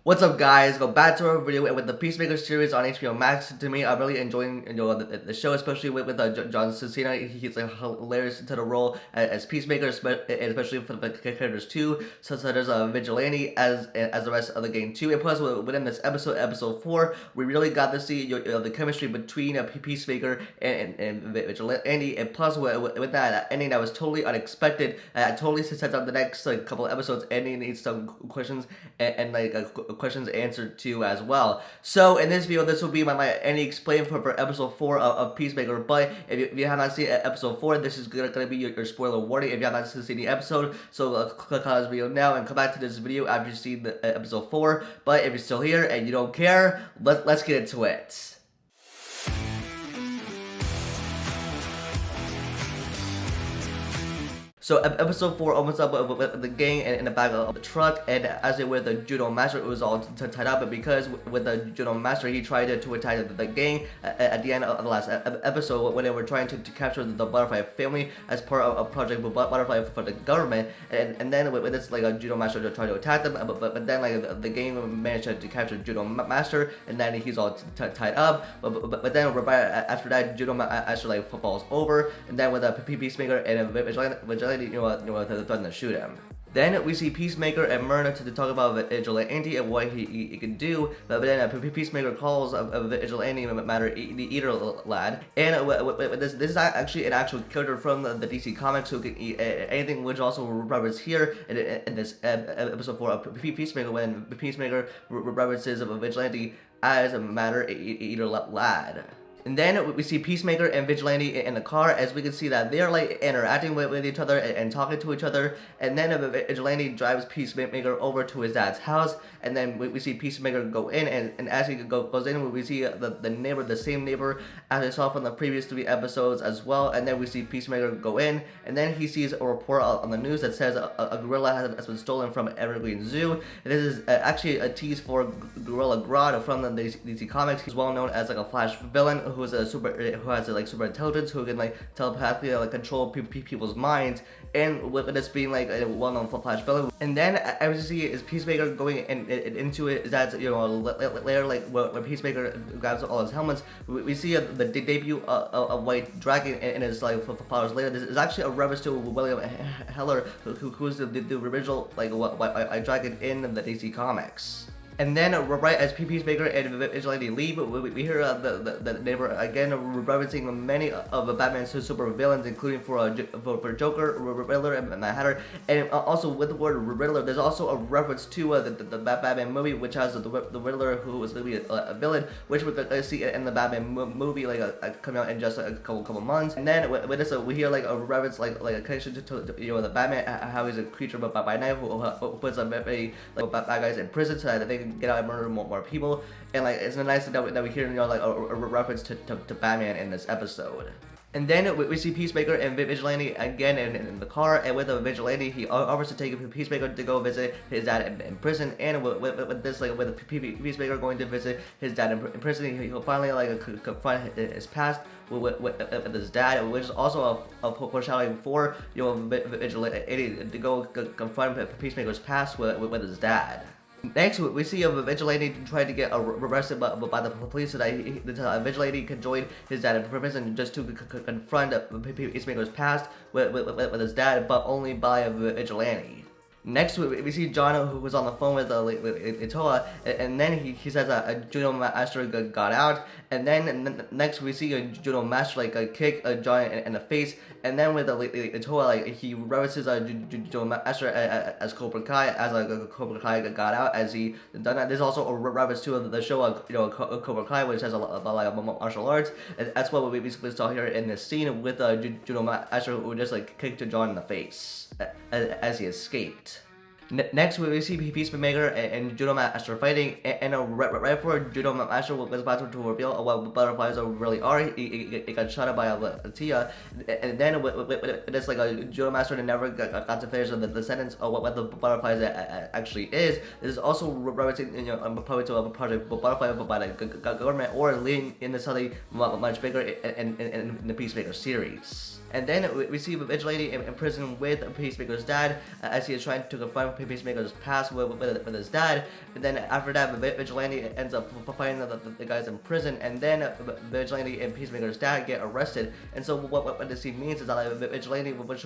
What's up, guys? Go back to our video with the Peacemaker series on HBO Max. To me, I'm really enjoying the show, especially with John Cena. He's like hilarious into the role as Peacemaker, especially for the characters too. So there's a Vigilante as the rest of the game too. And plus, within this episode 4, we really got to see the chemistry between Peacemaker and Vigilante. And plus, with that ending, that was totally unexpected. Totally sets up the next couple episodes. Ending needs some questions and questions answered to as well. So in this video, this will be my any explain for episode 4 of Peacemaker. But if you have not seen episode 4, this is gonna be your spoiler warning if you have not seen the episode. So click on this video now and come back to this video after you see the episode 4. But if you're still here and you don't care, let's get into it. So episode 4 opens up with the gang in the back of the truck, and as they were the Jodomaster, it was all tied up. But because with the Jodomaster, he tried to attack the gang at the end of the last episode when they were trying to capture the Butterfly family as part of Project Butterfly for the government. And then with this a Jodomaster tried to attack them, but then the gang managed to capture Jodomaster, and then he's all tied up. But then right after that, Jodomaster falls over, and then with a Peacemaker and Vigilante threaten to shoot him. Then we see Peacemaker and Myrna to talk about Vigilante and what he can do, but then Peacemaker calls Vigilante matter the Eater lad, and this is actually an actual character from the DC Comics who can eat anything, which also references here in this episode 4 of Peacemaker when Peacemaker references Vigilante as matter Eater lad. And then we see Peacemaker and Vigilante in the car, as we can see that they're interacting with each other and talking to each other. And then Vigilante drives Peacemaker over to his dad's house, and then we see Peacemaker go in, and as he goes in, we see the neighbor, the same neighbor as I saw from the previous 3 episodes as well. And then we see Peacemaker go in, and then he sees a report on the news that says a gorilla has been stolen from Evergreen Zoo. And this is actually a tease for Gorilla Grodd from the DC Comics. He's well known as a Flash villain who has super intelligence, who can telepathically control people's minds, and with this being a well-known Flash villain. And then as we see is Peacemaker going into it, is that later where Peacemaker grabs all his helmets, we see the debut of White Dragon in his powers later. This is actually a reference to William Heller, who's the original White Dragon in the DC Comics. And then right as Peacemaker and Vigilante leave, we hear the neighbor again referencing many of Batman's super villains, including for Joker, Riddler, and Mad Hatter. And also with the word Riddler, there's also a reference to the Batman movie, which has the Riddler who was going to be a villain, which we're going to see in the Batman movie coming out in just a couple months. And then with this, we hear a reference a connection to the Batman, how he's a creature by night who puts many bad guys in prison so that they can get out and murder more people. And it's nice that we hear a reference to Batman in this episode. And then we see Peacemaker and Vigilante again in the car, and with the Vigilante, he offers to take Peacemaker to go visit his dad in prison. And with this, with Peacemaker going to visit his dad in prison, he'll finally confront his past with his dad, which is also a foreshadowing for Vigilante to go confront Peacemaker's past with his dad. Next, we see a Vigilante trying to get arrested by the police so that Vigilante can join his dad in prison just to confront Peacemaker's past with his dad, but only by a Vigilante. Next, we see John, who was on the phone with Itoa, and then he says a Jodomaster got out. And then next we see a Jodomaster kick John in the face. And then with Itoa, he references Jodomaster as Cobra Kai, as Cobra Kai got out as he done that. There's also a reference to the show Cobra Kai, which has a lot of martial arts. And that's what we basically saw here in this scene with Jodomaster who just kicked John in the face as he escaped. Next, we see Peacemaker and Jodomaster fighting, and right before Jodomaster was about to reveal what butterflies really are, he got shot up by a Tia, and then with this Jodomaster never got to finish the sentence of what the butterflies actually is. This is also referencing probably to a project butterfly by the government, or leading into something much bigger in the Peacemaker series. And then we see Vigilante in prison with Peacemaker's dad as he is trying to confront Peacemaker's past with his dad, and then after that, Vigilante ends up fighting the guys in prison, and then Vigilante and Peacemaker's dad get arrested. And so what this scene means is that like, Vigilante was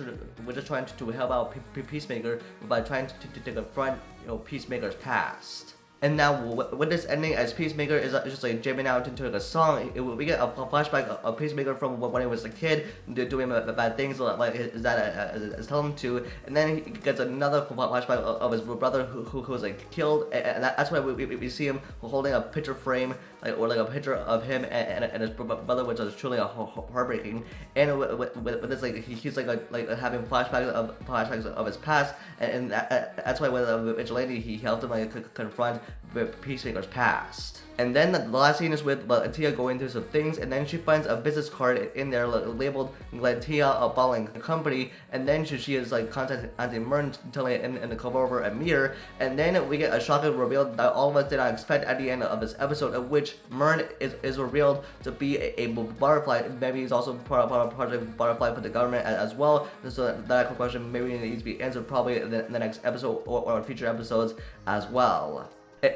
just trying to help out Peacemaker by trying to confront Peacemaker's past. And now with this ending, as Peacemaker is just like jamming out into like a song, we get a flashback of Peacemaker from when he was a kid, doing bad things like his dad is telling him to, and then he gets another flashback of his brother who was like killed, and that's why we see him holding a picture frame, or like a picture of him and his brother, which is truly heartbreaking. And with this, like he's like having flashbacks of his past, and that's why with Vigilante he helped him like confront Peacemaker's past. And then the last scene is with Tia going through some things, and then she finds a business card in there labeled Tia, a bottling company, and then she is like contacting Auntie Mern, telling it in the cover over a mirror, and then we get a shocking reveal that all of us did not expect at the end of this episode, in which Mern is revealed to be a butterfly. Maybe he's also part of Project Butterfly for the government as well, so that question maybe needs to be answered probably in the next episode or future episodes as well.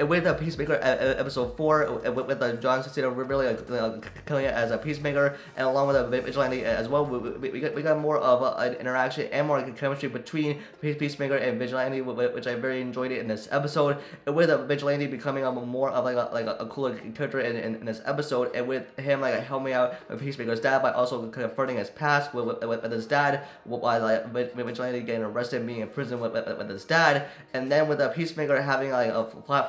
With the Peacemaker episode 4, with John Cena really killing it as a Peacemaker, and along with the Vigilante as well, we got more of an interaction and more chemistry between Peacemaker and Vigilante, which I very enjoyed it in this episode. And with the Vigilante becoming more of a cooler character in this episode, and with him like helping out with Peacemaker's dad by also confronting his past with his dad, while like Vigilante getting arrested and being in prison with his dad, and then with the Peacemaker having like a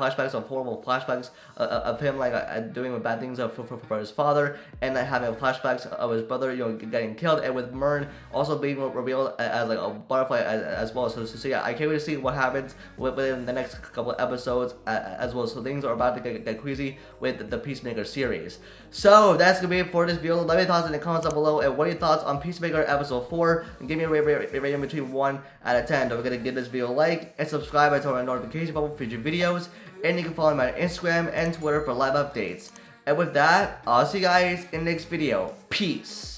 flashbacks of horrible flashbacks of him like doing bad things for his father, and like having flashbacks of his brother getting killed, and with Mern also being revealed as like a butterfly as well. So yeah, I can't wait to see what happens within the next couple of episodes as well. So things are about to get crazy with the Peacemaker series. So that's gonna be it for this video. Let me know your thoughts in the comments down below, and what are your thoughts on Peacemaker episode 4? And give me a rating between 1 out of 10. Don't forget to give this video a like and subscribe and turn on the notification bell for future videos. And you can follow me on Instagram and Twitter for live updates. And with that, I'll see you guys in the next video. Peace.